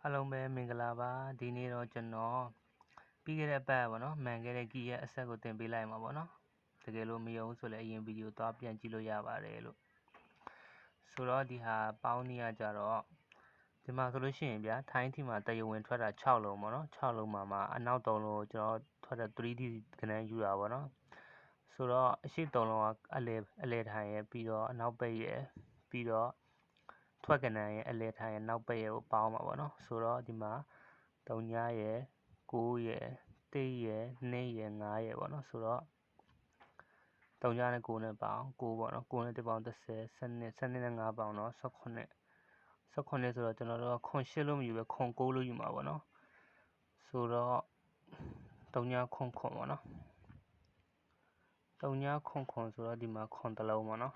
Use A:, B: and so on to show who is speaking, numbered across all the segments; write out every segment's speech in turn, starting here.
A: အားလုံးပဲမင်္ဂလာပါဒီနေ့တော့ကျွန်တော်ပြီးခဲ့တဲ့ပတ်ပေါ့နော်မှန်ခဲ့တဲ့ key ရဲ့အဆက်ကိုသင်ပေးလိုက်မှာပေါ့နော်တကယ်လို့မယုံဆိုလည်းအရင်ဗီဒီယိုသွားပြန်ကြည့်လို့ရပါတယ်လို့ဆိုတော့ဒီဟာပေါင်းနည်းကကြတော့ဒီမှာဆိုလို့ရှိရင်ဗျာထိုင်းထီမှာတရားဝင်ထွက်တာ6လုံးပေါ့နော်6လုံးမှာအနောက်3လုံးကိုကျွန်တော်ထွက်တဲ့ 3D ကဏ္ဍယူတာပေါ့နော်ဆိုတော့အရှိ3လုံးကအလဲထိုင်ရဲ့ပြီးတော့အနောက်ပိတ်ရဲ့ပြီးတော့ထွက်ကဏ္ဍရဲ့အလဲထိုင်ရဲ့နောက်ပိတ်ရဲ့ကိုပေါင်းပါပေါ့နော်ဆိုတော့ဒီမှာ3ညရဲ့9ရဲ့1ရဲ့2ရဲ့5ရဲ့ပေါ့နော်ဆိုတော့3ညနဲ့9နဲ့ပေါင်း9ပေါ့နော်9နဲ့1ပေါင်း30 12နဲ့5ပေါင်းတော့18 18ဆိုတော့ကျွန်တော်တို့ခွန်8လို့မယူပဲခွန်9လို့ယူမှာပေါ့နော်ဆိုတော့3ညခွန်ပေါ့နော်3ညခွန်ဆိုတော့ဒီမှာခွန်တစ်လုံးပေါ့နော်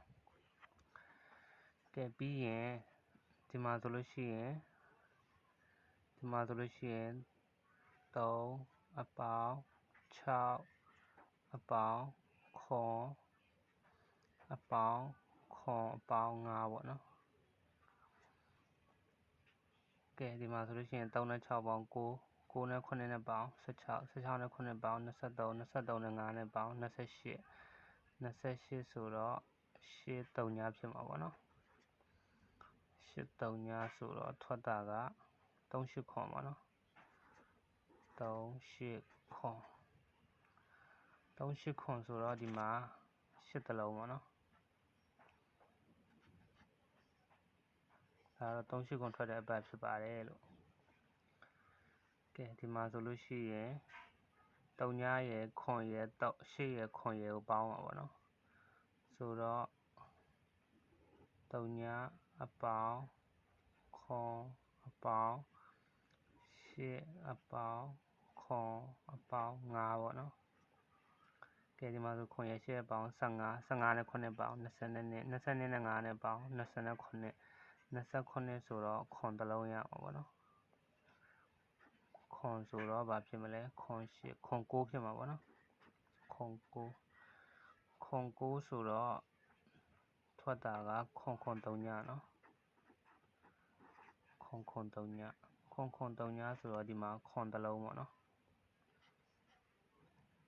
A: ကဲပြီးရင်ဒီမှာဆိုလို့ရှိရင်3အပေါင်း6အပေါင်းခွန်အပေါင်း5ပေါ့နော်ကဲဒီမှာဆိုလို့ရှိရင်3နဲ့6ပေါင်း9 9နဲ့9နဲ့ပေါင်း16 16နဲ့9နဲ့ပေါင်း23 23နဲ့5နဲ့ပေါင်း28 28ဆိုတော့8 3ညဖြစ်မှာပေါ့နော်8 3ညဆိုတော့ထွက်တာက38ခွန်ပေါ့နော်38ခွန်ဆိုတော့ဒီမှာ8တလုံးပေါ့နော်ဒါတော့38ခွန်ထွက်တဲ့အပတ်ဖြစ်ပါတယ်လို့ကဲဒီမှာဆိုလို့ရှိရင်3ညရဲ့ခွန်ရဲ့8ရဲ့ခွန်ရဲ့ကိုပေါင်းပါပေါ့နော်ဆိုတော့3ညအပေါင်းခွန်အပေါင်း8အပေါင်းခွန်အပေါင်း5ပေါ့နော်ကဲဒီမှာဆိုခွန်ရဲ့8အပေါင်း15 15နဲ့9နဲ့ပေါင်း22 22နဲ့5နဲ့ပေါင်း29 29ဆိုတော့ခွန်တစ်လုံးရအောင်ပေါ့နော်ခွန်ဆိုတော့ဘာဖြစ်မလဲခွန်8ခွန်9ဖြစ်မှာပေါ့နော်ခွန်9ဆိုတော့ထွက်တာကခွန်3ညနော်ခွန်3ညဆိုတော့ဒီမှာခွန်တစ်လုံးပေါ့နော်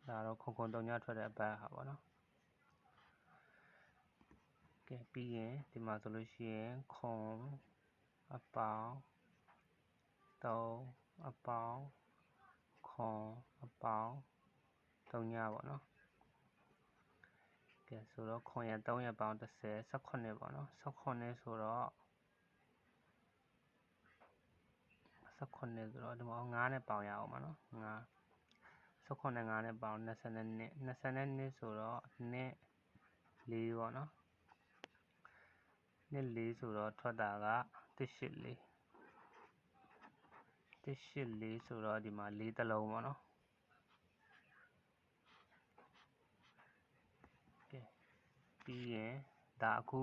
A: ဒါတော့ခွန်3ညထွက်တဲ့အပတ်ဟာပေါ့နော်ကဲပြီးရင်ဒီမှာဆိုလို့ရှိရင်ခွန်အပေါင်း3အပေါင်းခွန်အပေါင်း3ညပေါ့နော်ကဲဆိုတော့ခွန်ရ3ရပေါင်း30 18ပေါ့နော်18ဆိုတော့ဒီမှာ9နဲ့ပေါင်းရအောင်ပါနော်9 18နဲ့5နဲ့ပေါင်း22ဆိုတော့2 4ပေါ့နော်2 4ဆိုတော့ထွက်တာက184ဆိုတော့ဒီမှာ4တလုံးပေါ့နော်ကဲပြီးရင်ဒါအခု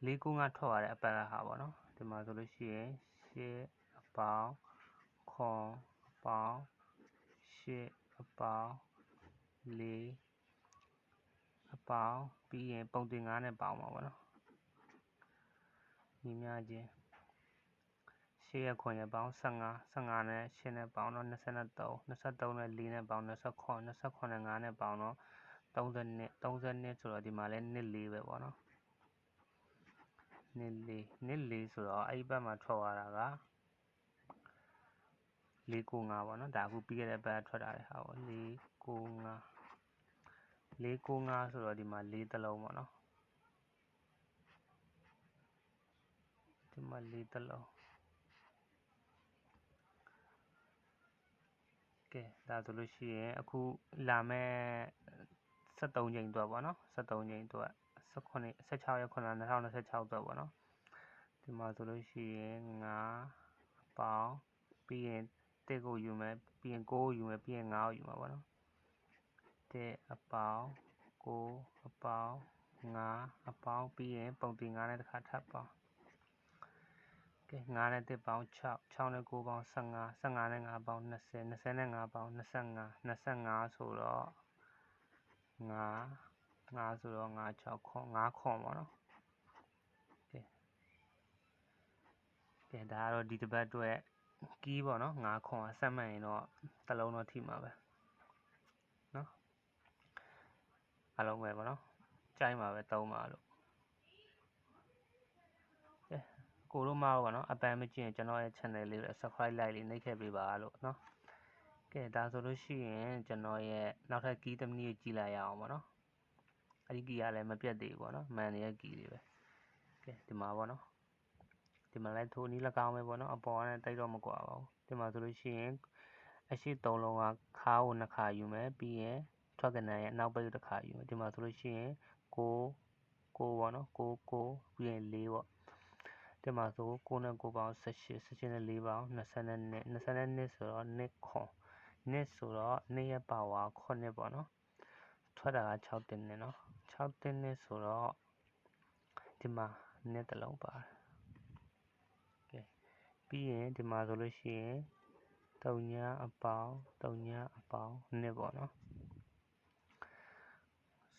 A: 4 9 5ထွက်သွားတဲ့အပတ်ဟာပေါ့နော်ဒီမှာဆိုလို့ရှိရင်8အပေါင်းခွန်အပေါင်း8အပေါင်း4အပေါင်းပြီးရင်ပုံတင်9နဲ့ပေါင်းပါပေါ့နော်ညီမျှချင်း8ရခွန်ရပေါင်း15 15နဲ့8နဲ့ပေါင်းတော့23 23နဲ့4နဲ့ပေါင်း29 29နဲ့5နဲ့ပေါင်းတော့32ဆိုတော့ဒီမှာလဲ24ပဲပေါ့နော်24ဆိုတော့အဲ့ဒီဘက်မှာထွက်သွားတာက495ပေါ့နော်ဒါအခုပြီးခဲ့တဲ့ဘက်ထွက်လာတဲ့ဟာပေါ့495ဆိုတော့ဒီမှာ4တလုံးပေါ့နော်ဒီမှာ4တလုံးကဲဒါဆိုလို့ရှိရင်အခုလာမဲ့73ချိန်အတွက်ပေါ့နော်73ချိန်အတွက်16ရက်9 2026အတွက်ပေါ့နော်ဒီမှာဆိုလို့ရှိရင်5ပေါင်းပြီးရင်1ကိုယူမယ်ပြီးရင်9ကိုယူမယ်ပြီးရင်5ကိုယူမှာပေါ့နော်1အပေါင်း9အပေါင်း5အပေါင်းပြီးရင်ပုံတင်9နဲ့တစ်ခါထပ်ပေါင်းကဲ9နဲ့1ပေါင်း6 6နဲ့9ပေါင်း15 15နဲ့5ပေါင်း20 20နဲ့5ပေါင်း25 25ဆိုတော့5ဆိုတော့5 6ခွန်5ခွန်ပေါ့နော်ကဲဒါကတော့ဒီတစ်ပတ်အတွက် ကီးပေါ့နော်ငါခွန်ဆက်မှတ်ရင်တော့တစ်လုံးတော့ထိမှာပဲနော်အလုံးပဲပေါ့နော်ကြိုင်းမှာပဲသုံးပါလို့ကိုတို့မှာပေါ့နော်အပန်းမကျင်ကျွန်တော်ရဲ့ channel လေးကို subscribe like လေးနှိပ်ခဲ့ပေးပါလို့နော်ကဲဒါဆိုလို့ရှိရင်ကျွန်တော်ရဲ့နောက်ထပ်ကီးသမီးကိုကြည့်လိုက်ရအောင်ပေါ့နော်အဲ့ဒီကီးကလည်းမပြတ်သေးဘူးပေါ့နော်မှန်နေတဲ့ကီးတွေပဲကဲဒီမှာပေါ့နော်ဒီမှာလည်းထိုးနီး၎င်းပဲပေါ့နော်အပေါ်ကနေတိတ်တော့မကွာပါဘူးဒီမှာဆိုလို့ရှိရင်အရှိ3လုံးကခါးကို2ခါယူမယ်ပြီးရင်ထွက်ကနန်းရဲ့နောက်ပိတ်တစ်ခါယူမယ်ဒီမှာဆိုလို့ရှိရင်6ပေါ့နော်6ပြီးရင်4ပေါ့ဒီမှာဆို9နဲ့9ပေါင်း18နဲ့4ပေါင်း22ဆိုတော့2ခွန်2ဆိုတော့2ရဲ့ပါဝါ9ပေါ့နော်ထွက်တာက6တင်းနဲ့နော်6တင်းနဲ့ဆိုတော့ဒီမှာ2တစ်လုံးပါတယ်ကဲပြီးရင်ဒီမှာဆိုလို့ရှိရင်3ညအပေါင်း2ပေါ့နော်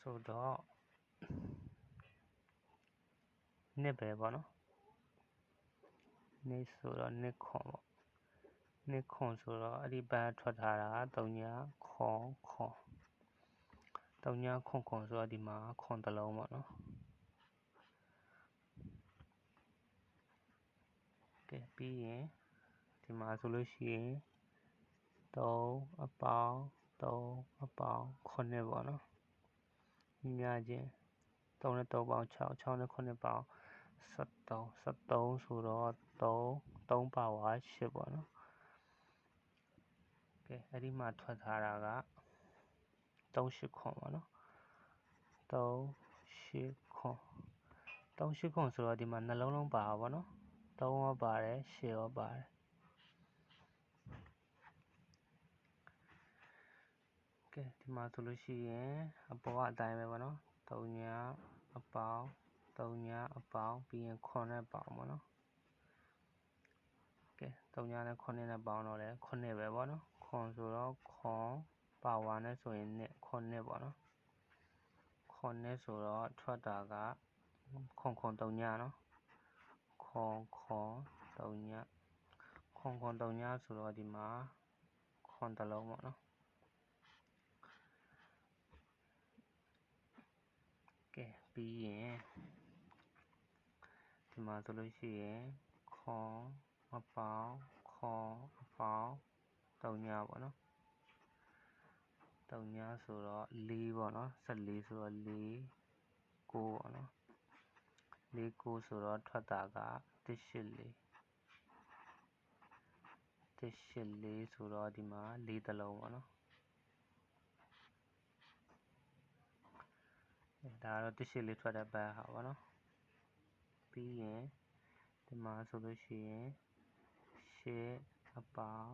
A: ဆိုတော့2ပဲပေါ့နော်2ဆိုတော့2ခွန်ပေါ့2ခွန်ဆိုတော့အဲ့ဒီဘက်ထွက်ထားတာ3ညခွန်3ညခွန်ဆိုတော့ဒီမှာခွန်တစ်လုံးပေါ့နော်ကဲပြီးရင်ဒီမှာဆိုလို့ရှိရင်3အပေါင်း9ပေါ့နော်ညီမချင်း3နဲ့3ပေါင်း6နဲ့9ပေါင်း13ဆိုတော့3ပါဝါ8ပေါ့နော်ကဲအဲ့ဒီမှာထွက်ထားတာက38ခွန်ပေါ့နော်38ခွန်ဆိုတော့ဒီမှာနှလုံးလုံးပါပါနော်3ရောပါတယ်8ရောပါတယ်ကဲဒီမှာဆိုလို့ရှိရင်အပေါ်ကအတိုင်းပဲပေါ့နော်3ညအပေါင်းပြီးရင်9နဲ့ပေါင်းပေါ့နော်ကဲ3ညနဲ့9နဲ့ပေါင်းတော့လဲ9ပဲပေါ့နော်ခွန်ဆိုတော့ခွန်ပါဝါနဲ့ဆိုရင်9ပေါ့နော်ခွန်နဲ့ဆိုတော့ထွက်တာကခွန်3ညနော်ခွန်3ညဆိုတော့ဒီမှာခွန်တစ်လုံးပေါ့နော်ကဲပြီးရင်ဒီမှာဆိုလို့ရှိရင်ခွန်အပေါင်း3ညပေါ့နော်3ညဆိုတော့4ပေါ့နော်14ဆိုတော့4 9ပေါ့နော်4 9ဆိုတော့ထွက်တာက184ဆိုတော့ဒီမှာ4တစ်လုံးပေါ့နော်ဒါကတော့184ထွက်တဲ့ဘက်ဟာပေါ့နော်ပြီးရင်ဒီမှာဆိုလို့ရှိရင်8အပေါင်း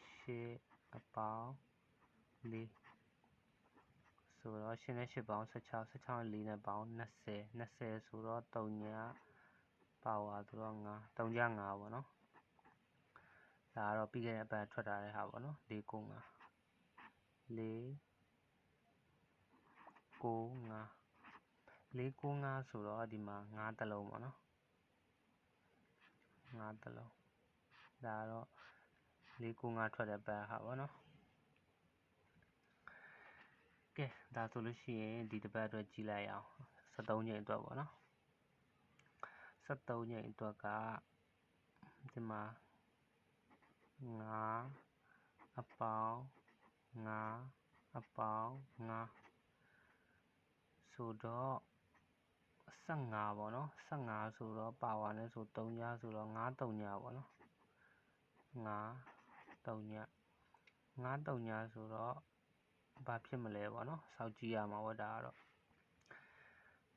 A: 4ဆိုတော့8နဲ့8ပေါင်း16နဲ့4နဲ့ပေါင်း20ဆိုတော့3ညပါဝါဆိုတော့5 3ည5ပေါ့နော်ဒါကတော့ပြီးခဲ့တဲ့အပတ်ထွက်ထားတဲ့ဟာပေါ့နော်4 9 5ဆိုတော့ဒီမှာ5တစ်လုံးပေါ့နော်5တစ်လုံးဒါကတော့4 9 5ထွက်တဲ့ဘက်ဟာပေါ့နော်ကဲဒါဆိုလို့ရှိရင်ဒီတစ်ပတ်အတွက်ကြည့်လိုက်အောင်73ညအတွက်ပေါ့နော်73ညအတွက်ကဒီမှာ5အပေါင်းဆိုတော့15ပေါ့နော်15ဆိုတော့ပါဝါနဲ့ဆို3ညဆိုတော့5 3ညပေါ့နော်5 3ညဆိုတော့ဘာဖြစ်မလဲပေါ့နော်စောင့်ကြည့်ရမှာပေါ့ဒါကတော့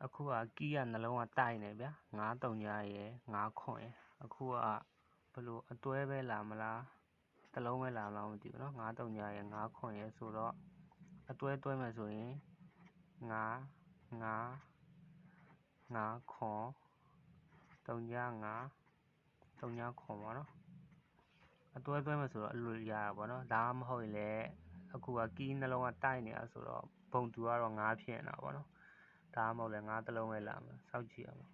A: အခုကကီးကနှလုံးကတိုက်နေဗျာ5 3ညရယ်5ခွန်ရယ်အခုကဘလို့အတွဲပဲလာမလားတစ်လုံးပဲလာမလားမသိဘူးနော်5 3ညရယ်5ခွန်ရယ်ဆိုတော့အတွဲတွဲမယ်ဆိုရင်5ခွန်3ည5ခွန်ပေါ့နော်အတွဲတွဲမယ်ဆိုတော့အလိုရတာပေါ့နော်ဒါမှမဟုတ်ရင်လည်းအခုကကီးနှလုံးကတိုက်နေတာဆိုတော့ဘုံတူကတော့5ဖြစ်နေတာပေါ့နော်ဒါမှမဟုတ်လည်း5တစ်လုံးပဲလာမယ်စောင့်ကြည့်ရမှာ